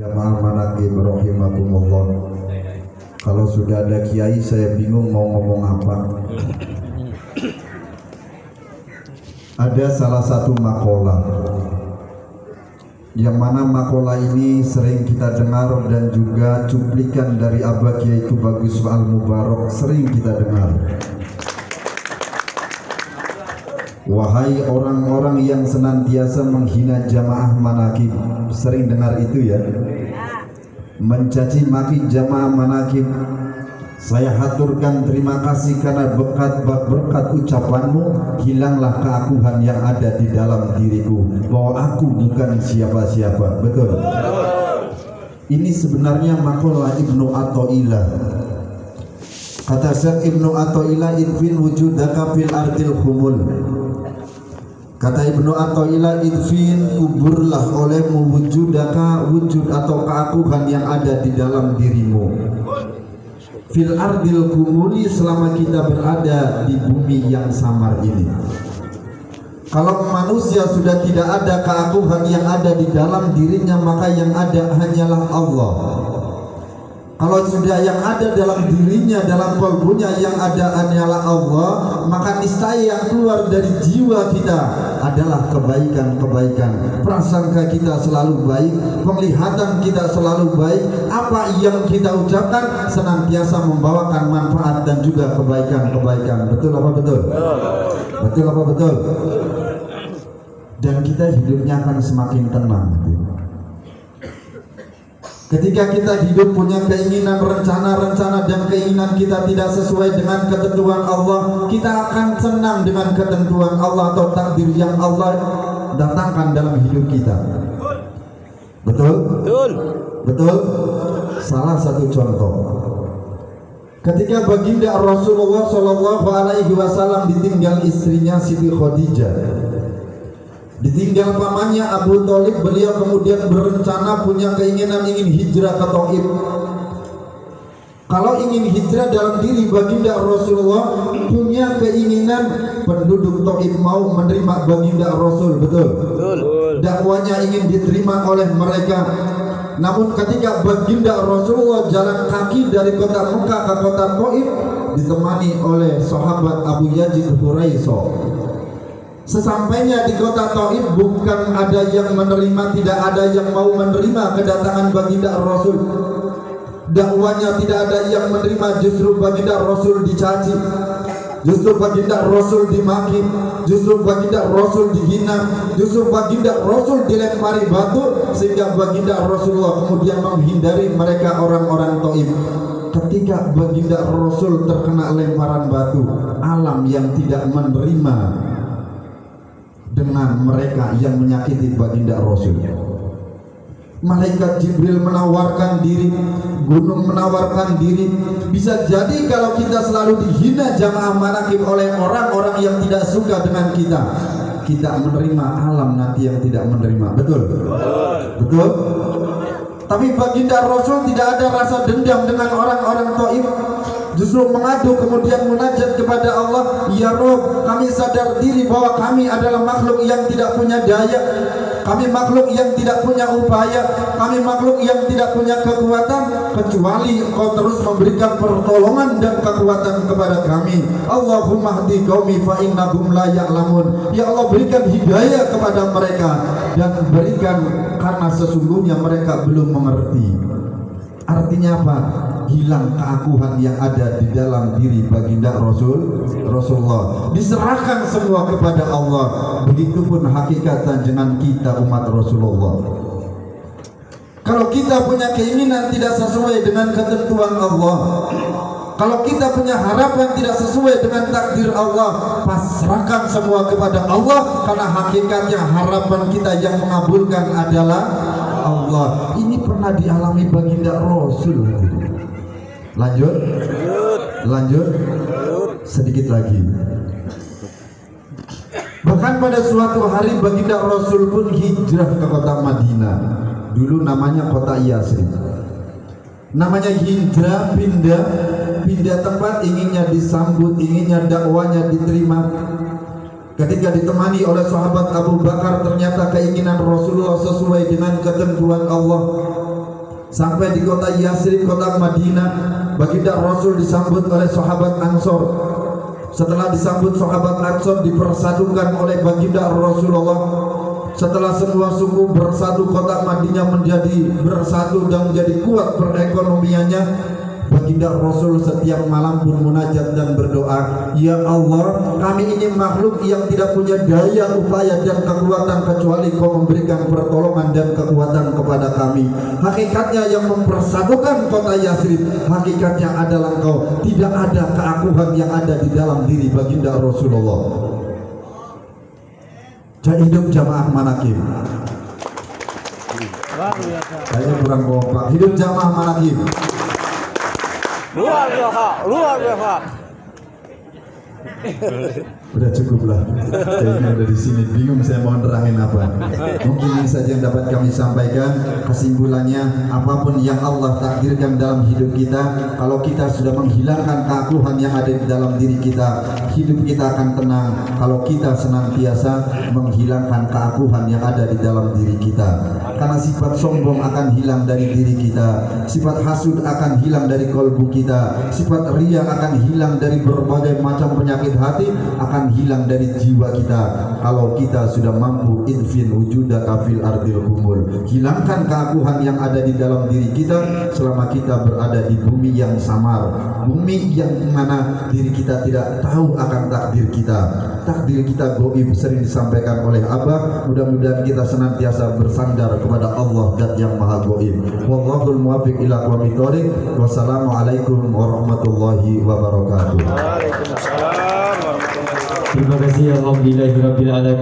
Jamaah manaqib rahimakumullah. Kalau sudah ada kiai saya bingung mau ngomong apa. Ada salah satu makalah yang mana makalah ini sering kita dengar dan juga cuplikan dari Abah Kiai Tubagus Al-Mubarak sering kita dengar. Wahai orang-orang yang senantiasa menghina jamaah manaqib, sering dengar itu ya, mencaci maki jamaah manaqib. Saya haturkan terima kasih karena berkat ucapanmu hilanglah keakuhan yang ada di dalam diriku bahwa aku bukan siapa-siapa. Betul. Ini sebenarnya makalah Ibnu Athaillah. Kata Syekh Ibnu Athaillah, idfin wujudaka fil ardil khumul. Kata Ibnu Athaillah, idfin, kuburlah olehmu wujudaka, wujud atau keakuhan yang ada di dalam dirimu. Fil ardil kumuli, selama kita berada di bumi yang samar ini. Kalau manusia sudah tidak ada keakuhan yang ada di dalam dirinya, maka yang ada hanyalah Allah. Kalau sudah yang ada dalam dirinya, dalam kalbunya yang ada hanyalah Allah, maka niscaya yang keluar dari jiwa kita adalah kebaikan-kebaikan. Prasangka kita selalu baik, penglihatan kita selalu baik, apa yang kita ucapkan senantiasa membawakan manfaat dan juga kebaikan-kebaikan. Betul apa betul? Betul apa betul? Dan kita hidupnya akan semakin tenang. Ketika kita hidup punya keinginan, rencana-rencana dan keinginan kita tidak sesuai dengan ketentuan Allah, kita akan senang dengan ketentuan Allah atau takdir yang Allah datangkan dalam hidup kita. Betul? Betul. Betul? Salah satu contoh. Ketika baginda Rasulullah SAW ditinggal istrinya Siti Khadijah, ditinggal pamannya Abu Thalib, beliau kemudian berencana punya keinginan ingin hijrah ke Taif. Kalau ingin hijrah dalam diri baginda Rasulullah, punya keinginan penduduk Taif mau menerima baginda Rasul, betul? Betul. Dakwanya ingin diterima oleh mereka. Namun ketika baginda Rasulullah jalan kaki dari kota Mekah ke kota Taif, ditemani oleh sahabat Abu Yazid Huraisah. Sesampainya di kota Taif, bukan ada yang menerima, tidak ada yang mau menerima kedatangan baginda Rasul. Dakwanya tidak ada yang menerima, justru baginda Rasul dicaci, justru baginda Rasul dimaki, justru baginda Rasul dihina, justru baginda Rasul dilempari batu, sehingga baginda Rasulullah kemudian menghindari mereka orang-orang Taif. Ketika baginda Rasul terkena lemparan batu, alam yang tidak menerima dengan mereka yang menyakiti baginda Rasul. Malaikat Jibril menawarkan diri, gunung menawarkan diri. Bisa jadi kalau kita selalu dihina jamaah manaqib oleh orang-orang yang tidak suka dengan kita, kita menerima alam nanti yang tidak menerima. Betul? Betul? Tapi baginda Rasul tidak ada rasa dendam dengan orang-orang Taif. Justru mengadu kemudian munajat kepada Allah, ya Rabb, kami sadar diri bahwa kami adalah makhluk yang tidak punya daya, kami makhluk yang tidak punya upaya, kami makhluk yang tidak punya kekuatan, kecuali Engkau terus memberikan pertolongan dan kekuatan kepada kami. Allahumma hdi qaumi fa innahum la ya'lamun. Ya Allah, berikan hidayah kepada mereka dan berikan karena sesungguhnya mereka belum mengerti. Artinya apa? Hilang keakuhan yang ada di dalam diri baginda Rasulullah. Diserahkan semua kepada Allah. Begitupun hakikatan dengan kita umat Rasulullah. Kalau kita punya keinginan tidak sesuai dengan ketentuan Allah, kalau kita punya harapan tidak sesuai dengan takdir Allah, pasrahkan semua kepada Allah, karena hakikatnya harapan kita yang mengabulkan adalah Allah. Ini pernah dialami baginda Rasul. Lanjut sedikit lagi. Bahkan pada suatu hari baginda Rasul pun hijrah ke kota Madinah. Dulu namanya kota Yasrib. Namanya hijrah, pindah tempat, inginnya disambut, inginnya dakwanya diterima. Ketika ditemani oleh sahabat Abu Bakar, ternyata keinginan Rasulullah sesuai dengan ketentuan Allah. Sampai di kota Yasrib, kota Madinah, baginda Rasul disambut oleh sahabat Ansor. Setelah disambut sahabat Ansor, dipersatukan oleh baginda Rasulullah. Setelah semua suku bersatu, kota Madinah menjadi bersatu dan menjadi kuat perekonomiannya. Baginda Rasul setiap malam pun munajat dan berdoa, ya Allah, kami ini makhluk yang tidak punya daya upaya dan kekuatan kecuali Kau memberikan pertolongan dan kekuatan kepada kami. Hakikatnya yang mempersatukan kota Yasrib, hakikatnya adalah Engkau. Tidak ada keakuhan yang ada di dalam diri baginda Rasulullah. Hidup jamaah manakim. Kayaknya kurang kompak. Hidup jamaah manakim. Luar biasa. Udah cukup lah. Kayaknya udah di sini bingung saya mau nerangin apa. Mungkin ini saja yang dapat kami sampaikan. Kesimpulannya, apapun yang Allah takdirkan dalam hidup kita, kalau kita sudah menghilangkan keakuhan yang ada di dalam diri kita, hidup kita akan tenang. Kalau kita senantiasa menghilangkan keakuhan yang ada di dalam diri kita, karena sifat sombong akan hilang dari diri kita, sifat hasud akan hilang dari kalbu kita, sifat riya akan hilang dari berbagai macam penyakit hati, akan hilang dari jiwa kita. Kalau kita sudah mampu infin wujudaka fil ardil humul, hilangkan keakuhan yang ada di dalam diri kita selama kita berada di bumi yang samar, bumi yang mana diri kita tidak tahu akan takdir kita. Takdir kita goib, sering disampaikan oleh Abah. Mudah-mudahan kita senantiasa bersandar kepada Allah dan yang maha goib. Wallahul muwaffiq ila aqwamit thoriq. Wassalamualaikum warahmatullahi wabarakatuh. Waalaikumsalam warahmatullahi wabarakatuh. Terima kasih, alhamdulillahirabbil alamin.